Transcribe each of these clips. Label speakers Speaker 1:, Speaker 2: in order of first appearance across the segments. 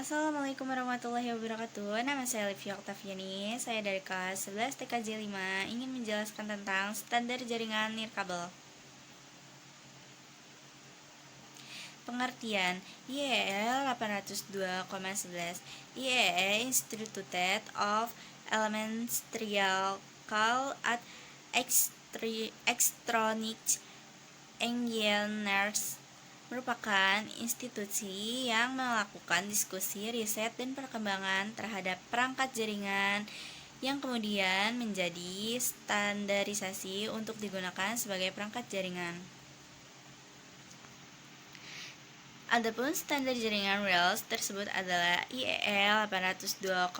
Speaker 1: Assalamualaikum warahmatullahi wabarakatuh. Nama saya Livia Oktaviani. Saya dari kelas 11 TKJ 5 ingin menjelaskan tentang standar jaringan nirkabel. Pengertian IEEE 802,11 IEEE Instituted of Elementrical at Electronic Engineers merupakan institusi yang melakukan diskusi, riset, dan perkembangan terhadap perangkat jaringan yang kemudian menjadi standarisasi untuk digunakan sebagai perangkat jaringan. Adapun standar jaringan Rails tersebut adalah IEEE 802,11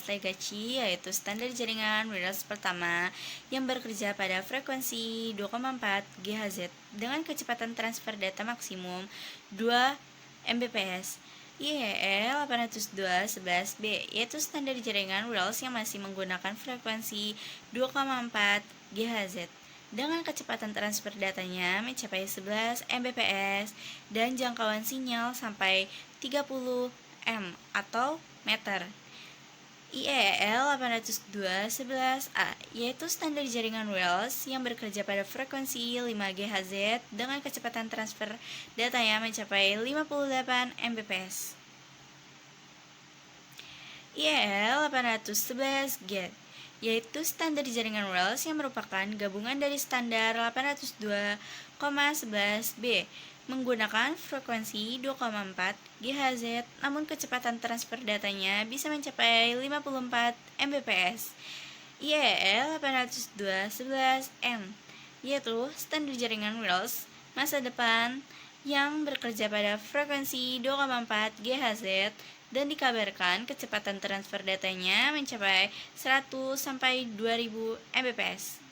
Speaker 1: Legacy, yaitu standar jaringan Rails pertama yang bekerja pada frekuensi 2,4 GHz dengan kecepatan transfer data maksimum 2 Mbps. IEEE 802.11b yaitu standar jaringan Rails yang masih menggunakan frekuensi 2,4 GHz dengan kecepatan transfer datanya mencapai 11 Mbps dan jangkauan sinyal sampai 30 m atau meter. IEEE 802.11a yaitu standar jaringan Rails yang bekerja pada frekuensi 5 GHz dengan kecepatan transfer datanya mencapai 58 Mbps. IEEE 811g yaitu standar jaringan Rails yang merupakan gabungan dari standar 802,11b menggunakan frekuensi 2,4 GHz namun kecepatan transfer datanya bisa mencapai 54 Mbps. IEEE 802.11n yaitu standar jaringan Rails masa depan yang bekerja pada frekuensi 2,4 GHz dan dikabarkan kecepatan transfer datanya mencapai 100 sampai 2000 Mbps.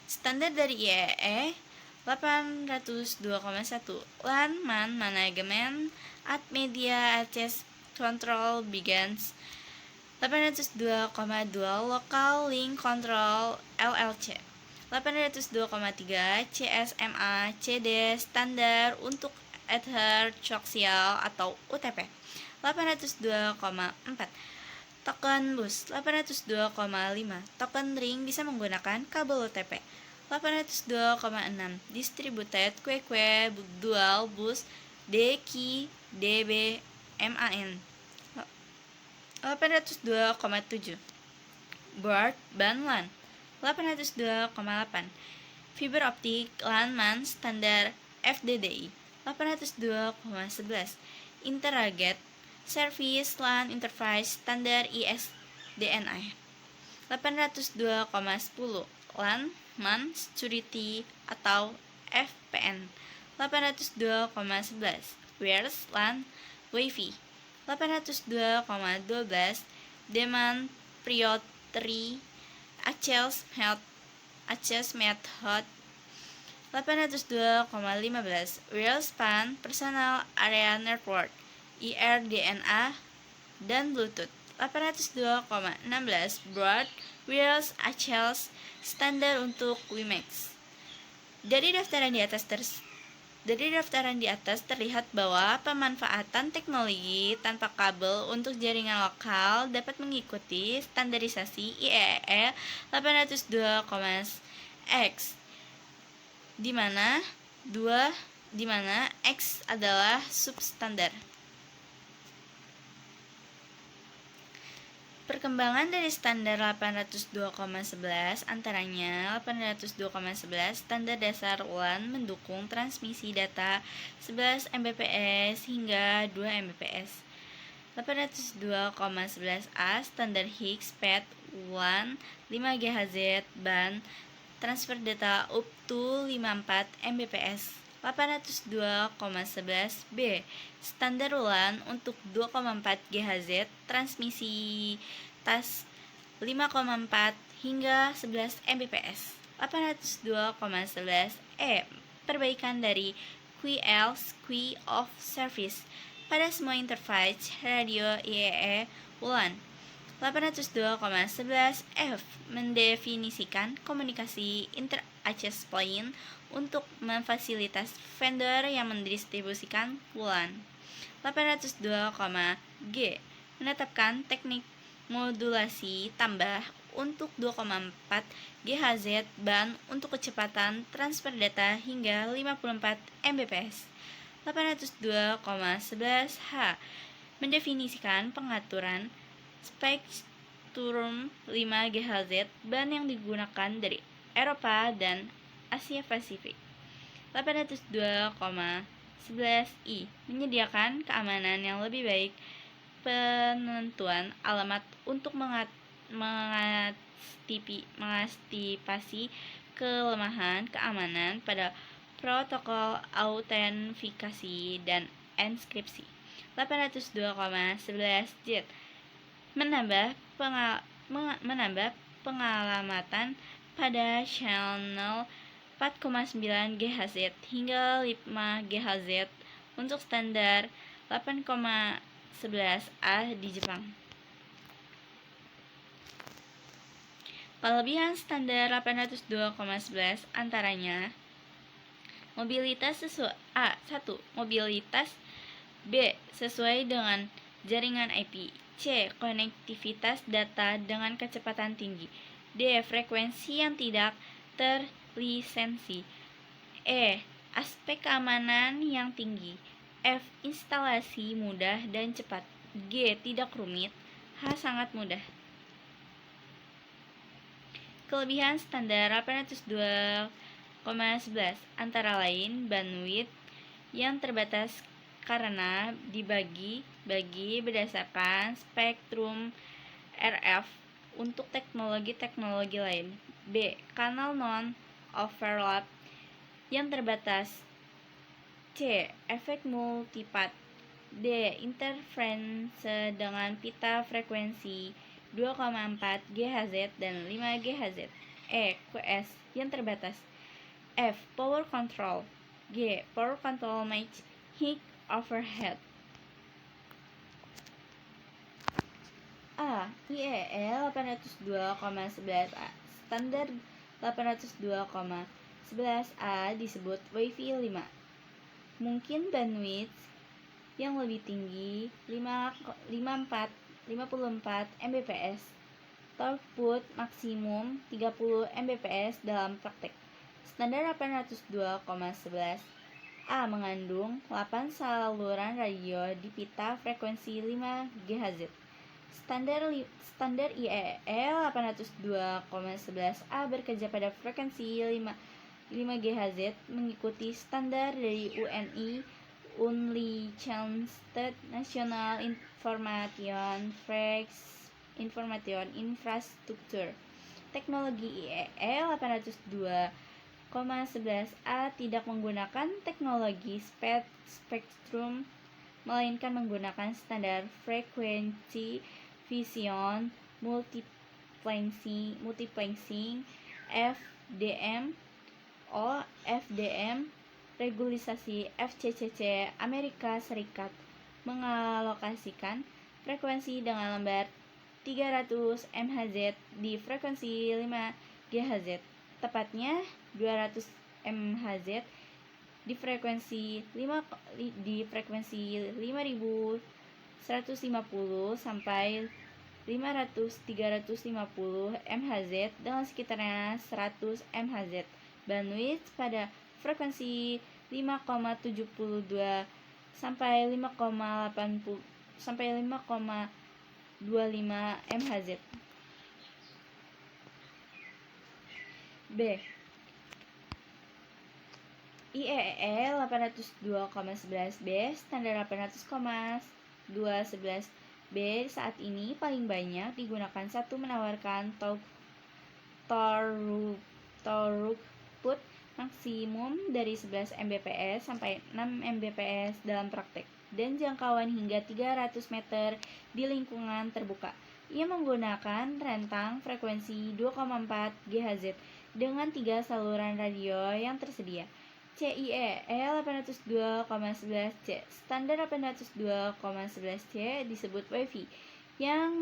Speaker 1: Standar dari IEEE 802,1 LAN MAN Management at Media Access Control Begins 802,2 Local Link Control LLC 802,3 CSMA CD standar untuk Ether Coaxial atau UTP 802,4 Token Bus 802,5 Token Ring bisa menggunakan kabel UTP 802,6 Distributed QQ Dual Bus DKI DB MAN 802,7 Broadband LAN 802,8 Fiber Optic LAN MAN standar FDDI 802,11 Internet Service LAN Interface standar ISDNI 802,10 LAN MAN Security atau VPN 802,11 Wireless LAN Wi-Fi 802,12 Demand Priority Access Method 802,15 Wireless PAN Personal Area Network IRDNA dan Bluetooth 802,16 Broad Wireless Access standar untuk WiMAX. Dari daftaran di atas terlihat bahwa pemanfaatan teknologi tanpa kabel untuk jaringan lokal dapat mengikuti standarisasi IEEE 802,X di mana X adalah substandar. Perkembangan dari standar 802,11 antaranya 802,11 standar dasar LAN mendukung transmisi data 11 Mbps hingga 2 Mbps. 802,11a standar Higgs-PAT WAN 5 GHz band transfer data up to 54 Mbps. 802,11b standar LAN untuk 2,4 GHz transmisi tas 5,4 hingga 11 Mbps. 802,11e perbaikan dari QoS Queue of Service pada semua interface radio IEEE WLAN. 802,11f mendefinisikan komunikasi inter-access point untuk memfasilitas vendor yang mendistribusikan WLAN. 802,G menetapkan teknik modulasi tambah untuk 2,4 GHz band untuk kecepatan transfer data hingga 54 Mbps. 802,11H mendefinisikan pengaturan spektrum 5 GHz band yang digunakan dari Eropa dan Asia Pasifik. 802,11I menyediakan keamanan yang lebih baik, penentuan alamat untuk mengantisipasi kelemahan keamanan pada protokol autentikasi dan enkripsi. 802,11J menambah pengalamatan pada channel 4,9 GHz hingga 5 GHz untuk standar 8,11A di Jepang. Kelebihan standar 802,11 antaranya mobilitas sesuai mobilitas, B. Sesuai dengan jaringan IP, C. Konektivitas data dengan kecepatan tinggi, D. Frekuensi yang tidak terlisensi, E. Aspek keamanan yang tinggi, F. Instalasi mudah dan cepat, G. Tidak rumit, H. Sangat mudah. Kelebihan standar 802,11 antara lain bandwidth yang terbatas karena dibagi-bagi berdasarkan spektrum RF untuk teknologi-teknologi lain, B. Kanal non-overlap yang terbatas, C. Efek multipath, D. Interferensi dengan pita frekuensi 2,4 GHz dan 5 GHz, E. QS yang terbatas, F. Power control, G. Power control match high overhead. A. IEEE 802,11A standar 802,11A disebut Wi-Fi 5. Mungkin bandwidth yang lebih tinggi 54 Mbps, throughput maksimum 30 Mbps dalam praktek. Standar 802,11A mengandung 8 saluran radio di pita frekuensi 5 GHz. Standar IEEE 802,11A bekerja pada frekuensi 5 GHz mengikuti standar dari UNI Unlicensed National Information Infrastructure. Teknologi IEEE 802,11A tidak menggunakan teknologi spektrum, melainkan menggunakan standar frekuensi vision multiplexing FDM regulasi FCC Amerika Serikat mengalokasikan frekuensi dengan lembar 300 MHz di frekuensi 5 GHz, tepatnya 200 MHz di frekuensi 5150 sampai 350 MHz dengan sekitarnya 100 MHz. Bandwidth pada frekuensi 5,72 sampai 5,25 MHz. B. IEEE 802,11B standar 800,211B saat ini paling banyak digunakan satu menawarkan throughput maksimum dari 11 Mbps sampai 6 Mbps dalam praktek dan jangkauan hingga 300 meter di lingkungan terbuka. Ia menggunakan rentang frekuensi 2,4 GHz dengan 3 saluran radio yang tersedia. CIEE 802,11C standar 802,11C disebut Wi-Fi yang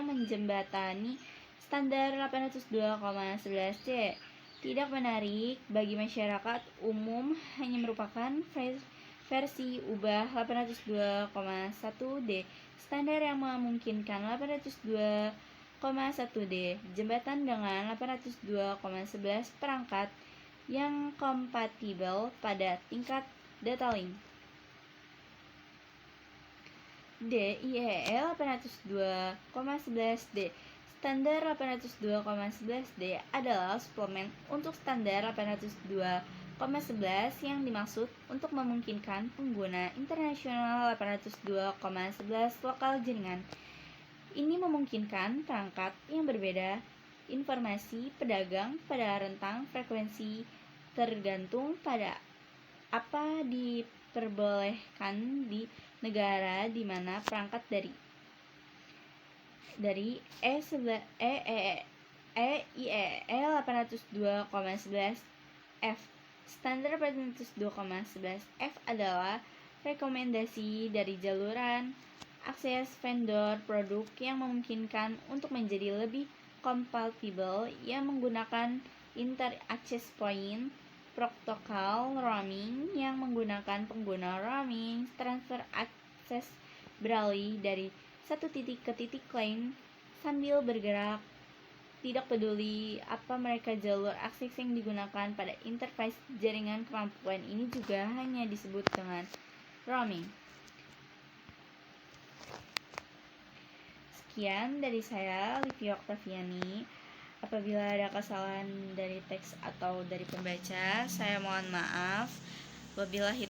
Speaker 1: menjembatani standar 802,11C. tidak menarik bagi masyarakat umum, hanya merupakan versi ubah 802,1D standar yang memungkinkan 802,1D jembatan dengan 802,11 perangkat yang kompatibel pada tingkat data link. D. IEEE 802,11D. Standar 802,11D adalah suplemen untuk standar 802,11 yang dimaksud untuk memungkinkan pengguna internasional 802,11 lokal jaringan. Ini memungkinkan perangkat yang berbeda informasi pedagang pada rentang frekuensi tergantung pada apa diperbolehkan di negara di mana perangkat dari IEEE 802,11 F. Standar 802,11 F adalah rekomendasi dari jaluran akses vendor produk yang memungkinkan untuk menjadi lebih kompatibel yang menggunakan inter access point protokol roaming yang menggunakan pengguna roaming transfer akses beralih dari satu titik ke titik lain sambil bergerak, tidak peduli apa mereka jalur akses yang digunakan pada interface jaringan. Kemampuan ini juga hanya disebut dengan roaming. Sekian dari saya, Livia Oktaviani. Apabila ada kesalahan dari teks atau dari pembaca, saya mohon maaf. Wabillahi